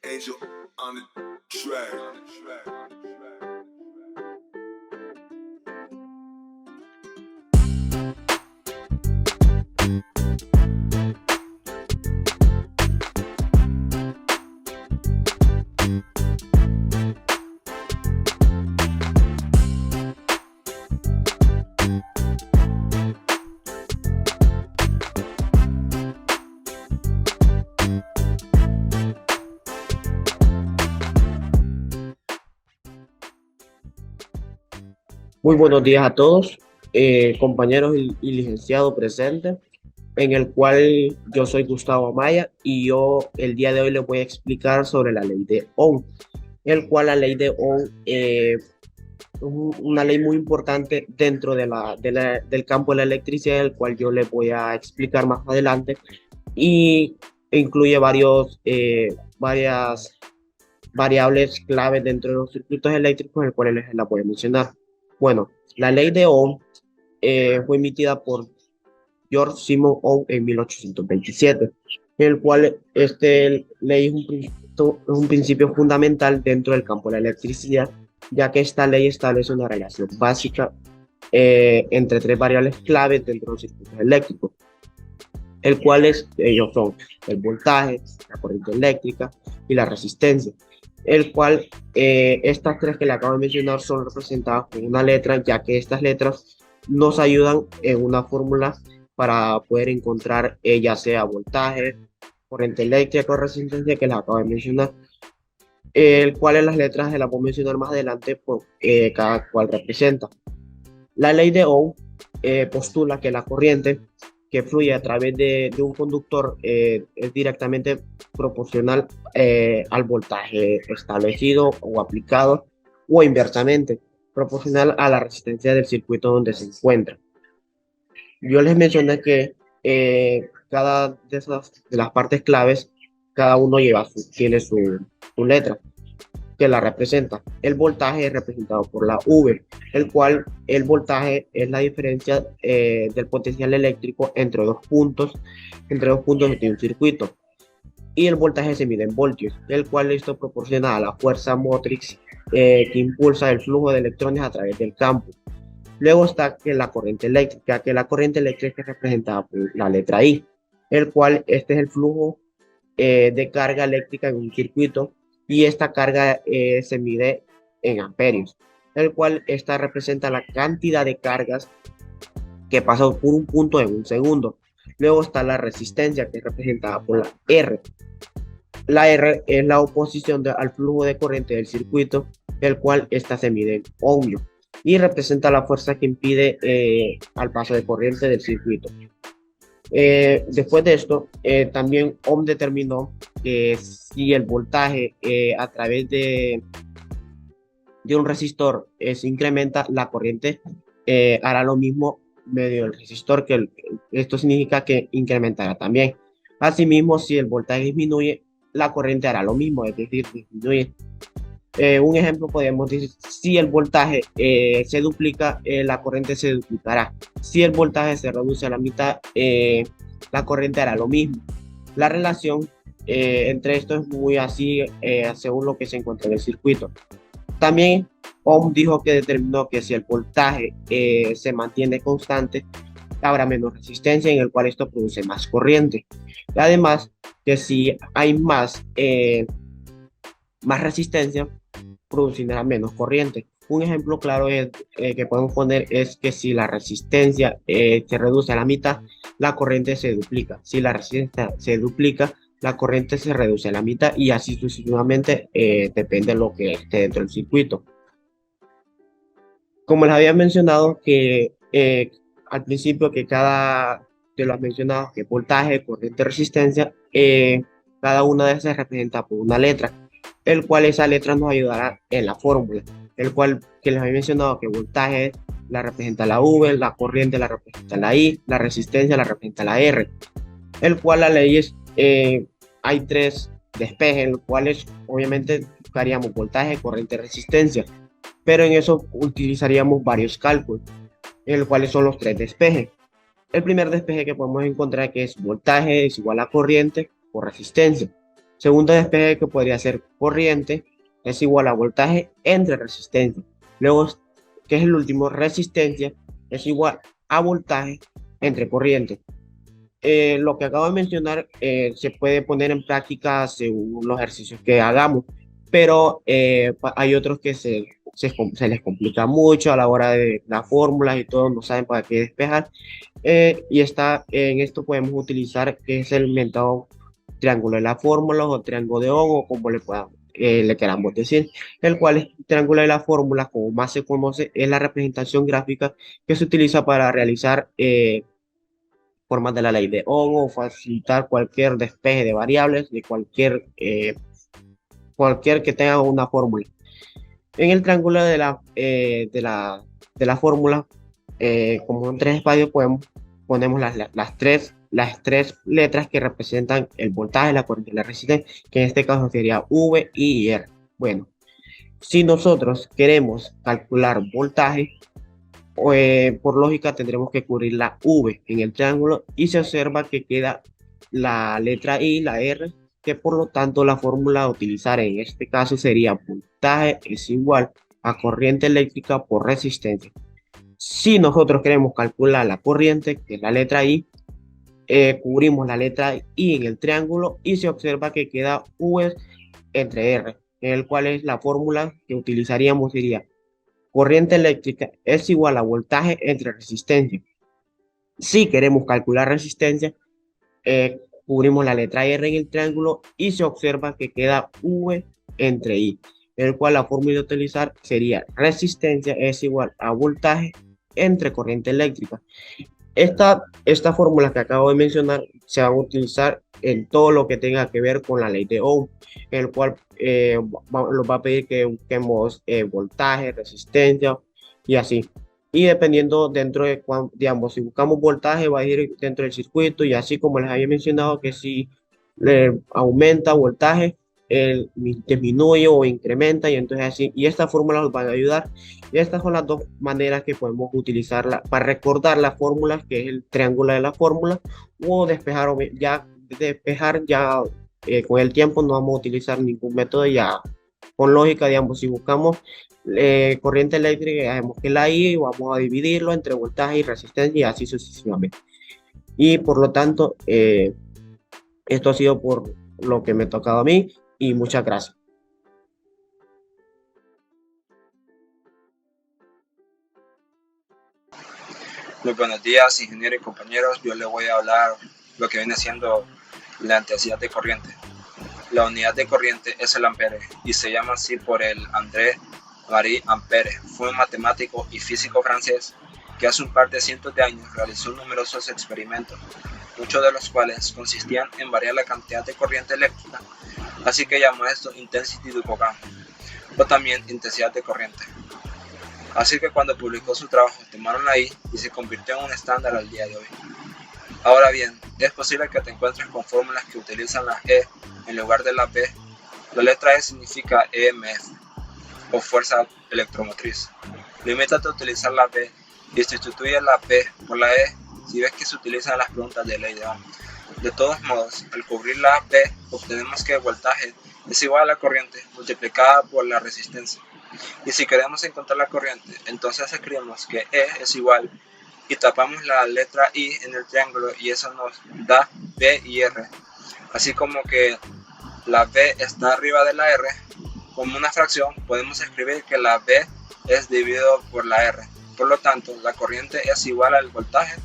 Angel on the track. Muy buenos días a todos, compañeros y licenciado presente, en el cual yo soy Gustavo Amaya y yo el día de hoy les voy a explicar sobre la ley de Ohm, el cual la ley de Ohm es una ley muy importante dentro del campo de la electricidad, el cual yo les voy a explicar más adelante y incluye varias variables claves dentro de los circuitos eléctricos, el cual les la voy a mencionar. Bueno, la ley de Ohm fue emitida por George Simon Ohm en 1827, en el cual ley es un principio fundamental dentro del campo de la electricidad, ya que esta ley establece una relación básica entre tres variables claves dentro de los circuitos eléctricos, el cual ellos son el voltaje, la corriente eléctrica y la resistencia, el cual estas tres que le acabo de mencionar son representadas con una letra, ya que estas letras nos ayudan en una fórmula para poder encontrar ya sea voltaje, corriente eléctrica o resistencia que les acabo de mencionar, el cual en las letras se las voy a mencionar más adelante por cada cual representa. La ley de Ohm postula que la corriente que fluye a través de un conductor es directamente proporcional al voltaje establecido o aplicado, o inversamente proporcional a la resistencia del circuito donde se encuentra. Yo les mencioné que cada de las partes claves, cada uno tiene su letra que la representa. El voltaje es representado por la V, el cual el voltaje es la diferencia del potencial eléctrico entre dos puntos de un circuito. Y el voltaje se mide en voltios, el cual esto proporciona a la fuerza motriz que impulsa el flujo de electrones a través del campo. Luego está la corriente eléctrica, es representada por la letra I, el cual este es el flujo de carga eléctrica en un circuito, y esta carga se mide en amperios, el cual esta representa la cantidad de cargas que pasan por un punto en un segundo. Luego está la resistencia, que es representada por la R. La R es la oposición al flujo de corriente del circuito, el cual esta se mide en ohmios y representa la fuerza que impide al paso de corriente del circuito. Después de esto, también Ohm determinó que si el voltaje a través de un resistor se incrementa, la corriente hará lo mismo medio del resistor, esto significa que incrementará también. Asimismo, si el voltaje disminuye, la corriente hará lo mismo, es decir, disminuye. Un ejemplo podemos decir, si el voltaje se duplica, la corriente se duplicará. Si el voltaje se reduce a la mitad, la corriente hará lo mismo. La relación entre esto es muy así según lo que se encuentra en el circuito. También Ohm dijo que determinó que si el voltaje se mantiene constante, habrá menos resistencia, en el cual esto produce más corriente. Además, que si hay más resistencia, producirá menos corriente. Un ejemplo claro que podemos poner es que si la resistencia se reduce a la mitad, la corriente se duplica. Si la resistencia se duplica, la corriente se reduce a la mitad, y así sucesivamente, depende de lo que esté dentro del circuito. Como les había mencionado que al principio, que cada de los mencionados, que voltaje, corriente, resistencia, cada una de esas representa por una letra, el cual esa letra nos ayudará en la fórmula, el cual que les había mencionado que voltaje la representa la V, la corriente la representa la I, la resistencia la representa la R, el cual la ley es, hay tres despejes, en los cuales obviamente buscaríamos voltaje, corriente, resistencia, pero en eso utilizaríamos varios cálculos, en los cuales son los tres despejes. El primer despeje que podemos encontrar que es voltaje es igual a corriente por resistencia. Segundo despeje que podría ser corriente es igual a voltaje entre resistencia. Luego, que es el último, resistencia es igual a voltaje entre corriente. Lo que acabo de mencionar se puede poner en práctica según los ejercicios que hagamos, pero hay otros que se les complica mucho a la hora de las fórmulas y todo, no saben para qué despejar. En esto podemos utilizar que es el método triángulo de las fórmulas o triángulo de Ohm o como le queramos decir, el cual es el triángulo de las fórmulas, como más se conoce, es la representación gráfica que se utiliza para realizar formas de la ley de Ohm o facilitar cualquier despeje de variables de cualquier que tenga una fórmula. En el triángulo de la fórmula, como en tres espacios, ponemos las tres letras que representan el voltaje, la corriente y la resistencia, que en este caso sería V, I y R. Bueno, si nosotros queremos calcular voltaje, por lógica tendremos que cubrir la V en el triángulo y se observa que queda la letra I, la R, que por lo tanto la fórmula a utilizar en este caso sería voltaje es igual a corriente eléctrica por resistencia. Si nosotros queremos calcular la corriente, que es la letra I, cubrimos la letra I en el triángulo y se observa que queda V entre R, en el cual es la fórmula que utilizaríamos sería corriente eléctrica es igual a voltaje entre resistencia. Si queremos calcular resistencia, cubrimos la letra R en el triángulo y se observa que queda V entre I, el cual la fórmula a utilizar sería resistencia es igual a voltaje entre corriente eléctrica. Esta fórmula que acabo de mencionar se va a utilizar en todo lo que tenga que ver con la ley de Ohm, en el cual nos va a pedir que busquemos voltaje, resistencia y así. Y dependiendo dentro de digamos, si buscamos voltaje va a ir dentro del circuito y así como les había mencionado que si aumenta voltaje, disminuye o incrementa y entonces así. Y esta fórmula nos van a ayudar. Y estas son las dos maneras que podemos utilizarla para recordar las fórmulas, que es el triángulo de la fórmula, o despejar ya con el tiempo no vamos a utilizar ningún método ya con lógica, digamos, si buscamos corriente eléctrica, sabemos que la I, vamos a dividirlo entre voltaje y resistencia y así sucesivamente. Y por lo tanto, esto ha sido por lo que me ha tocado a mí y muchas gracias. Muy buenos días, ingeniero y compañeros. Yo les voy a hablar lo que viene siendo la intensidad de corriente. La unidad de corriente es el ampere y se llama así por el André-Marie Ampère. Fue un matemático y físico francés que hace un par de cientos de años realizó numerosos experimentos, muchos de los cuales consistían en variar la cantidad de corriente eléctrica, así que llamó a esto intensity du courant, o también intensidad de corriente. Así que cuando publicó su trabajo tomaron la I y se convirtió en un estándar al día de hoy. Ahora bien, es posible que te encuentres con fórmulas que utilizan la E en lugar de la P. La letra E significa EMF o fuerza electromotriz. Limítate a utilizar la B y sustituye la P por la E si ves que se utilizan las preguntas de ley de Ohm. De todos modos, al cubrir la P obtenemos que el voltaje es igual a la corriente multiplicada por la resistencia. Y si queremos encontrar la corriente, entonces escribimos que E es igual y tapamos la letra I en el triángulo y eso nos da B y R. Así como que la B está arriba de la R, como una fracción podemos escribir que la B es dividido por la R. Por lo tanto, la corriente es igual al voltaje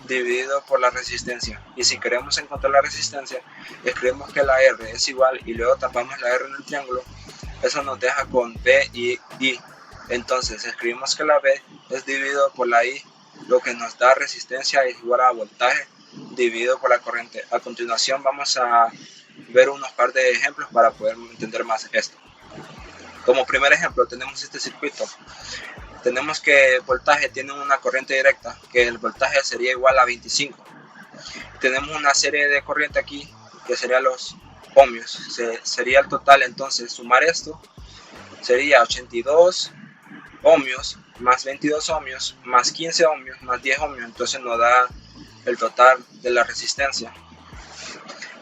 dividido por la resistencia. Y si queremos encontrar la resistencia, escribimos que la R es igual y luego tapamos la R en el triángulo. Eso nos deja con B y I. Entonces escribimos que la B es dividido por la I, lo que nos da resistencia es igual a voltaje dividido por la corriente. A continuación vamos a ver unos par de ejemplos para poder entender más esto. Como primer ejemplo tenemos este circuito. Tenemos que el voltaje tiene una corriente directa, que el voltaje sería igual a 25. Tenemos una serie de corriente aquí, que serían los ohmios. Sería el total, entonces sumar esto sería 82 ohmios más 22 ohmios más 15 ohmios más 10 ohmios. Entonces nos da el total de la resistencia,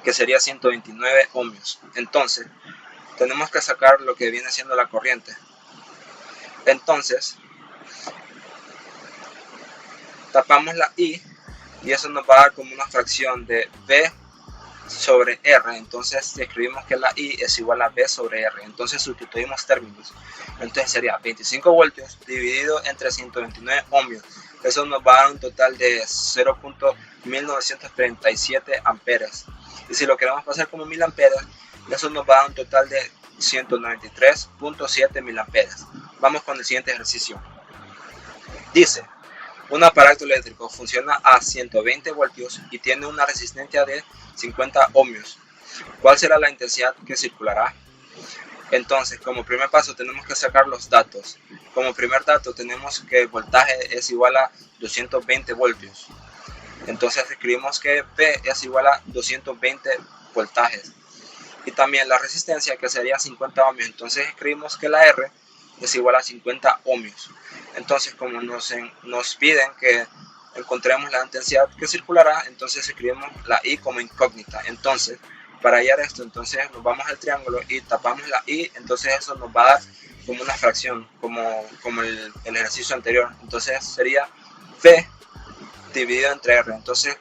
que sería 129 ohmios. Entonces, tenemos que sacar lo que viene siendo la corriente. Entonces, tapamos la I y eso nos va a dar como una fracción de V sobre R. Entonces escribimos que la I es igual a V sobre R. Entonces sustituimos términos. Entonces sería 25 voltios dividido entre 129 ohmios. Eso nos va a dar un total de 0.1937 amperes. Y si lo queremos pasar como 1000 amperes, eso nos va a dar un total de 193.7 mil amperes. Vamos con el siguiente ejercicio. Dice: un aparato eléctrico funciona a 120 voltios y tiene una resistencia de 50 ohmios. ¿Cuál será la intensidad que circulará? Entonces, como primer paso tenemos que sacar los datos. Como primer dato tenemos que el voltaje es igual a 220 voltios. Entonces escribimos que P es igual a 220 voltajes. Y también la resistencia, que sería 50 ohmios. Entonces escribimos que la R es igual a 50 ohmios. Entonces, como nos piden que encontremos la intensidad que circulará, entonces escribimos la I como incógnita. Entonces, para hallar esto, entonces nos vamos al triángulo y tapamos la I. Entonces eso nos va a dar como una fracción, como el ejercicio anterior. Entonces sería V dividido entre R. Entonces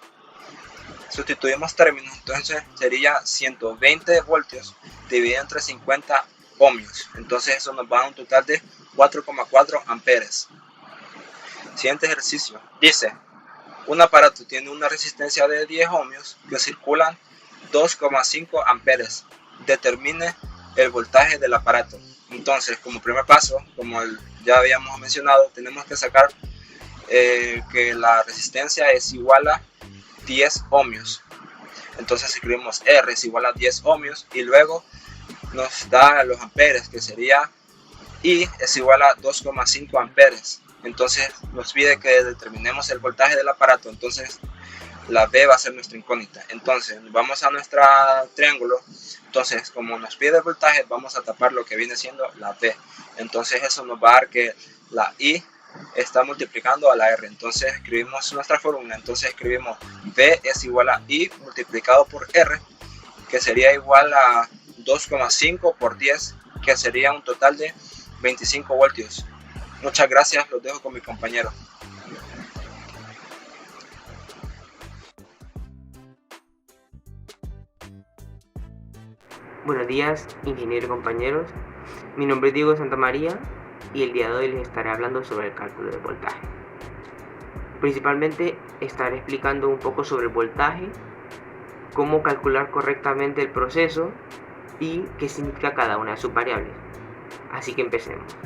sustituimos términos. Entonces sería 120 voltios dividido entre 50 ohmios. Entonces eso nos va a dar un total de 4,4 amperes. Siguiente ejercicio. Dice: un aparato tiene una resistencia de 10 ohmios que circulan 2,5 amperes. Determine el voltaje del aparato. Entonces, como primer paso, como ya habíamos mencionado, tenemos que sacar que la resistencia es igual a 10 ohmios. Entonces escribimos R es igual a 10 ohmios y luego nos da los amperes, que sería I es igual a 2,5 amperes. Entonces nos pide que determinemos el voltaje del aparato. Entonces la B va a ser nuestra incógnita. Entonces vamos a nuestro triángulo. Entonces, como nos pide el voltaje, vamos a tapar lo que viene siendo la B. Entonces eso nos va a dar que la I está multiplicando a la R. Entonces escribimos nuestra fórmula. Entonces escribimos V es igual a I multiplicado por R, que sería igual a 2,5 por 10, que sería un total de 25 voltios. Muchas gracias, los dejo con mi compañero. Buenos días, ingenieros y compañeros. Mi nombre es Diego Santamaría y el día de hoy les estaré hablando sobre el cálculo del voltaje. Principalmente estaré explicando un poco sobre el voltaje, cómo calcular correctamente el proceso y qué significa cada una de sus variables. Así que empecemos.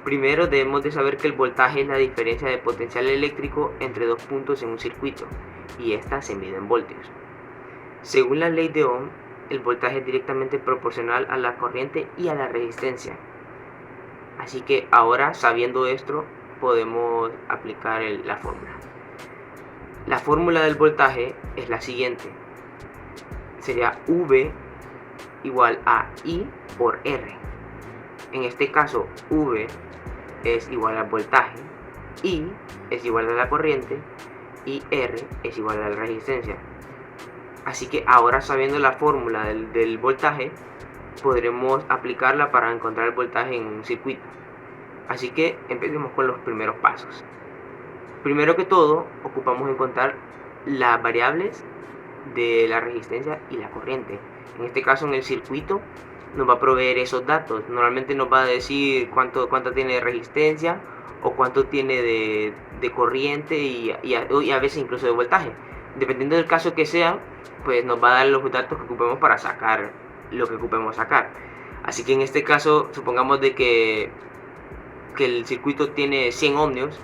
Primero debemos de saber que el voltaje es la diferencia de potencial eléctrico entre dos puntos en un circuito y esta se mide en voltios. Según la ley de Ohm, el voltaje es directamente proporcional a la corriente y a la resistencia. Así que ahora, sabiendo esto, podemos aplicar la fórmula. La fórmula del voltaje es la siguiente. Sería V igual a I por R. En este caso, V es igual al voltaje, I es igual a la corriente y R es igual a la resistencia. Así que ahora, sabiendo la fórmula del voltaje, podremos aplicarla para encontrar el voltaje en un circuito. Así que empecemos con los primeros pasos. Primero que todo, ocupamos encontrar las variables de la resistencia y la corriente. En este caso, en el circuito nos va a proveer esos datos. Normalmente nos va a decir cuánto tiene de resistencia o cuánto tiene de corriente y a veces incluso de voltaje. Dependiendo del caso que sea, pues nos va a dar los datos que ocupemos para sacar lo que ocupemos sacar. Así que en este caso, supongamos de que el circuito tiene 100 ohmios.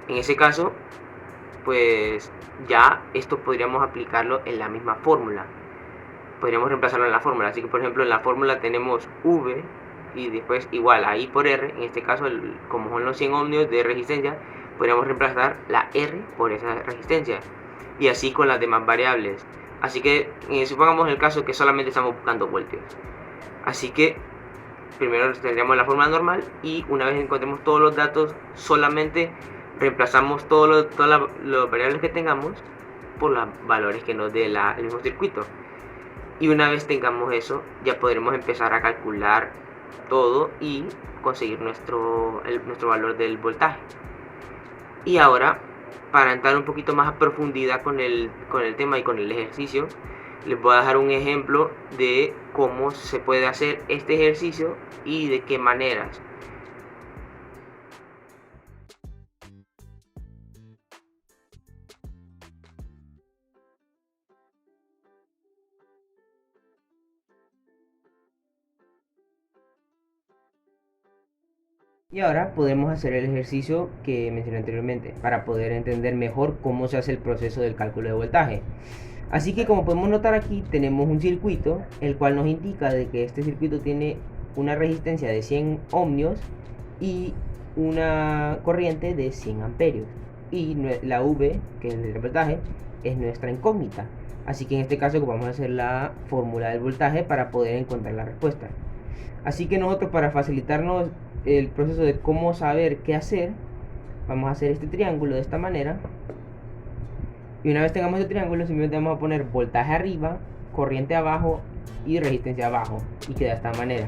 En ese caso, pues ya esto podríamos aplicarlo en la misma fórmula. Podríamos reemplazarlo en la fórmula. Así que, por ejemplo, en la fórmula tenemos V y después igual a I por R. En este caso, como son los 100 ohmios de resistencia, podríamos reemplazar la R por esa resistencia. Y así con las demás variables. Así que supongamos el caso que solamente estamos buscando voltios. Así que primero tendríamos la fórmula normal y una vez encontremos todos los datos, solamente reemplazamos todas las variables que tengamos por los valores que nos dé el mismo circuito. Y una vez tengamos eso, ya podremos empezar a calcular todo y conseguir nuestro valor del voltaje. Y ahora, para entrar un poquito más a profundidad con el tema y con el ejercicio, les voy a dejar un ejemplo de cómo se puede hacer este ejercicio y de qué maneras. Y ahora podemos hacer el ejercicio que mencioné anteriormente para poder entender mejor cómo se hace el proceso del cálculo de voltaje. Así que, como podemos notar aquí, tenemos un circuito el cual nos indica de que este circuito tiene una resistencia de 100 ohmios y una corriente de 100 amperios, y la V, que es el voltaje, es nuestra incógnita. Así que en este caso vamos a hacer la fórmula del voltaje para poder encontrar la respuesta. Así que nosotros, para facilitarnos el proceso de cómo saber qué hacer, vamos a hacer este triángulo de esta manera. Y una vez tengamos el triángulo, simplemente vamos a poner voltaje arriba, corriente abajo y resistencia abajo, y queda de esta manera.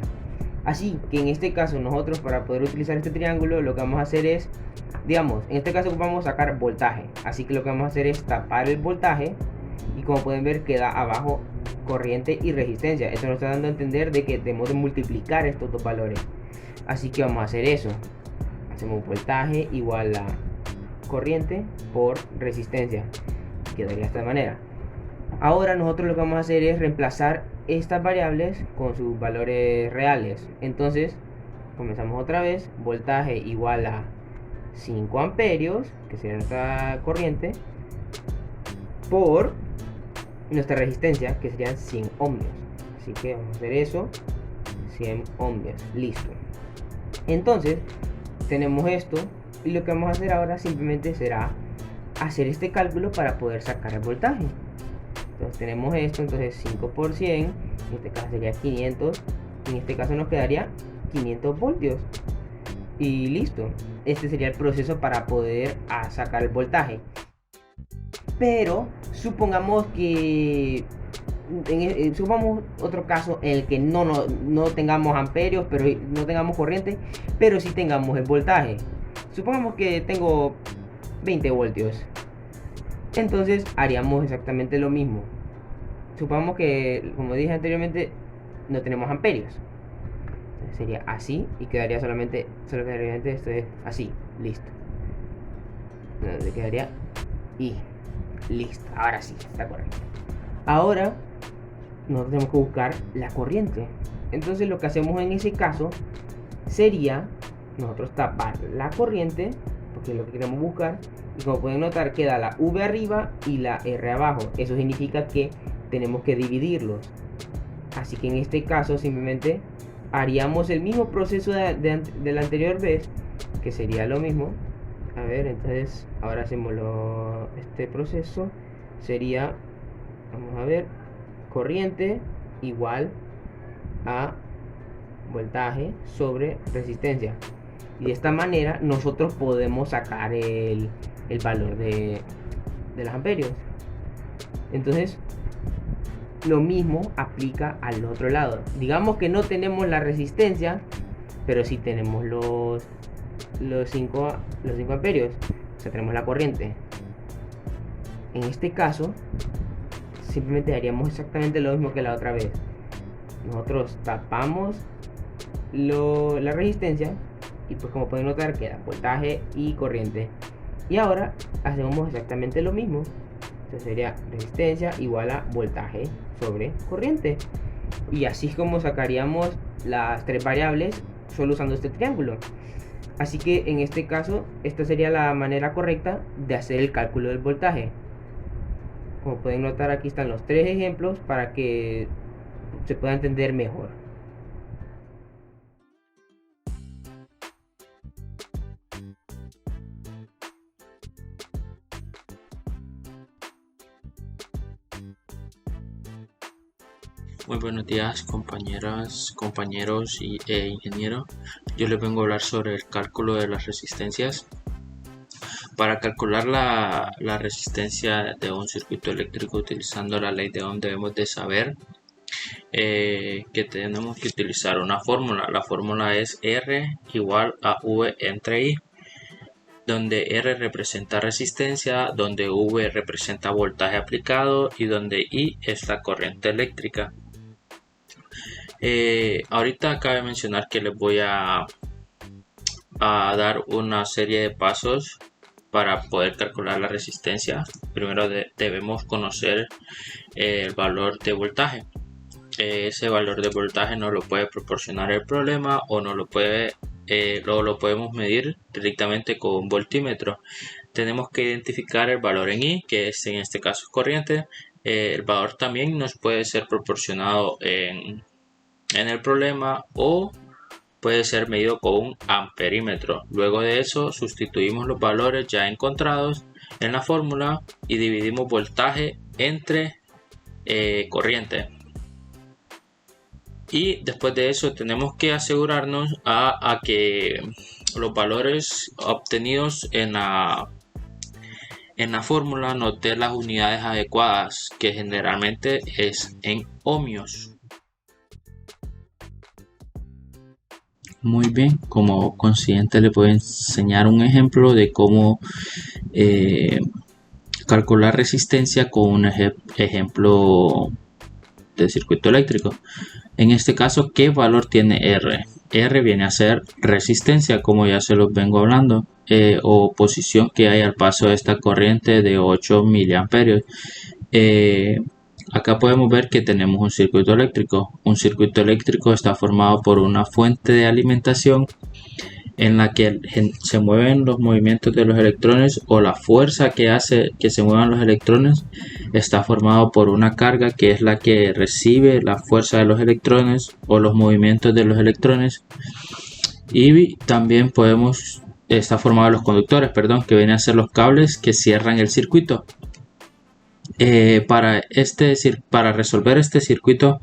Así que en este caso nosotros, para poder utilizar este triángulo, lo que vamos a hacer es, digamos, en este caso vamos a sacar voltaje. Así que lo que vamos a hacer es tapar el voltaje, y como pueden ver queda abajo corriente y resistencia. Esto nos está dando a entender de que debemos de multiplicar estos dos valores. Así que vamos a hacer eso. Hacemos voltaje igual a corriente por resistencia. Quedaría de esta manera. Ahora nosotros lo que vamos a hacer es reemplazar estas variables con sus valores reales. Entonces comenzamos otra vez. Voltaje igual a 5 amperios, que sería nuestra corriente, por nuestra resistencia, que serían 100 ohmios. Así que vamos a hacer eso, 100 ohmios, listo. Entonces tenemos esto, y lo que vamos a hacer ahora simplemente será hacer este cálculo para poder sacar el voltaje. Entonces tenemos esto, entonces 5 por 100, en este caso sería 500, en este caso nos quedaría 500 voltios. Y listo, este sería el proceso para poder sacar el voltaje. Pero supongamos que supongamos otro caso en el que no tengamos amperios, pero no tengamos corriente, pero sí tengamos el voltaje. Supongamos que tengo 20 voltios. Entonces haríamos exactamente lo mismo. Supongamos que, como dije anteriormente, no tenemos amperios. Entonces sería así y quedaría solamente esto es así, listo. Entonces quedaría y listo. Ahora sí, está correcto. Ahora nosotros tenemos que buscar la corriente. Entonces lo que hacemos en ese caso sería nosotros tapar la corriente, porque es lo que queremos buscar, y como pueden notar queda la V arriba y la R abajo. Eso significa que tenemos que dividirlos. Así que en este caso simplemente haríamos el mismo proceso de la anterior vez, que sería lo mismo. A ver, entonces ahora hacemos este proceso. Sería, vamos a ver, corriente igual a voltaje sobre resistencia. Y de esta manera nosotros podemos sacar el valor de los amperios. Entonces lo mismo aplica al otro lado. Digamos que no tenemos la resistencia, pero sí tenemos los 5 amperios. O sea, tenemos la corriente. En este caso simplemente haríamos exactamente lo mismo que la otra vez. Nosotros tapamos la resistencia, y pues como pueden notar queda voltaje y corriente. Y ahora hacemos exactamente lo mismo. Entonces sería resistencia igual a voltaje sobre corriente. Y así es como sacaríamos las tres variables solo usando este triángulo. Así que en este caso esta sería la manera correcta de hacer el cálculo del voltaje. Como pueden notar, aquí están los tres ejemplos para que se pueda entender mejor. Muy buenos días, compañeras, compañeros e ingeniero. Yo les vengo a hablar sobre el cálculo de las resistencias. Para calcular la resistencia de un circuito eléctrico utilizando la ley de Ohm debemos de saber que tenemos que utilizar una fórmula. La fórmula es R igual a V entre I, donde R representa resistencia, donde V representa voltaje aplicado y donde I es la corriente eléctrica. Ahorita cabe mencionar que les voy a dar una serie de pasos para poder calcular la resistencia. Primero debemos conocer el valor de voltaje. Ese valor de voltaje nos lo puede proporcionar el problema o no lo puede lo podemos medir directamente con un voltímetro. Tenemos que identificar el valor en I, que es en este caso corriente. El valor también nos puede ser proporcionado en el problema o puede ser medido con un amperímetro. Luego de eso sustituimos los valores ya encontrados en la fórmula y dividimos voltaje entre corriente. Y después de eso tenemos que asegurarnos a que los valores obtenidos en la fórmula nos den las unidades adecuadas, que generalmente es en ohmios. Muy bien, como consiguiente le puedo enseñar un ejemplo de cómo calcular resistencia con un ejemplo de circuito eléctrico. En este caso, ¿qué valor tiene R? R viene a ser resistencia, como ya se los vengo hablando, o posición que hay al paso de esta corriente de 8 miliamperios. Acá podemos ver que tenemos un circuito eléctrico. Un circuito eléctrico está formado por una fuente de alimentación en la que se mueven los movimientos de los electrones, o la fuerza que hace que se muevan los electrones está formado por una carga que es la que recibe la fuerza de los electrones o los movimientos de los electrones. Y también está formado de los conductores, que vienen a ser los cables que cierran el circuito. Para resolver este circuito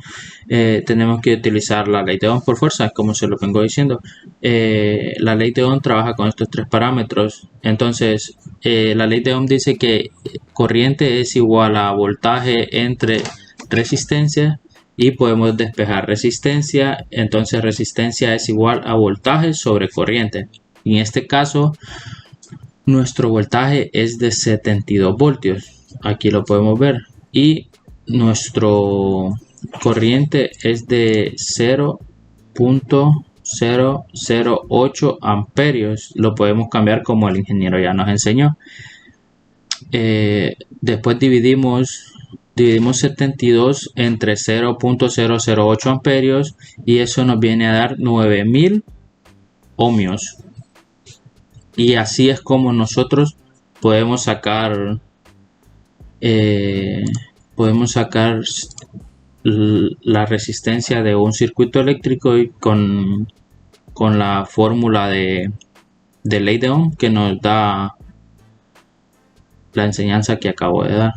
tenemos que utilizar la ley de Ohm por fuerza, como se lo vengo diciendo. La ley de Ohm trabaja con estos tres parámetros. Entonces la ley de Ohm dice que corriente es igual a voltaje entre resistencia, y podemos despejar resistencia. Entonces resistencia es igual a voltaje sobre corriente. En este caso nuestro voltaje es de 72 voltios. Aquí lo podemos ver, y nuestro corriente es de 0.008 amperios. Lo podemos cambiar como el ingeniero ya nos enseñó. Después dividimos 72 entre 0.008 amperios y eso nos viene a dar 9000 ohmios. Y así es como nosotros podemos sacar la resistencia de un circuito eléctrico, y con la fórmula de ley de Ohm que nos da la enseñanza que acabo de dar.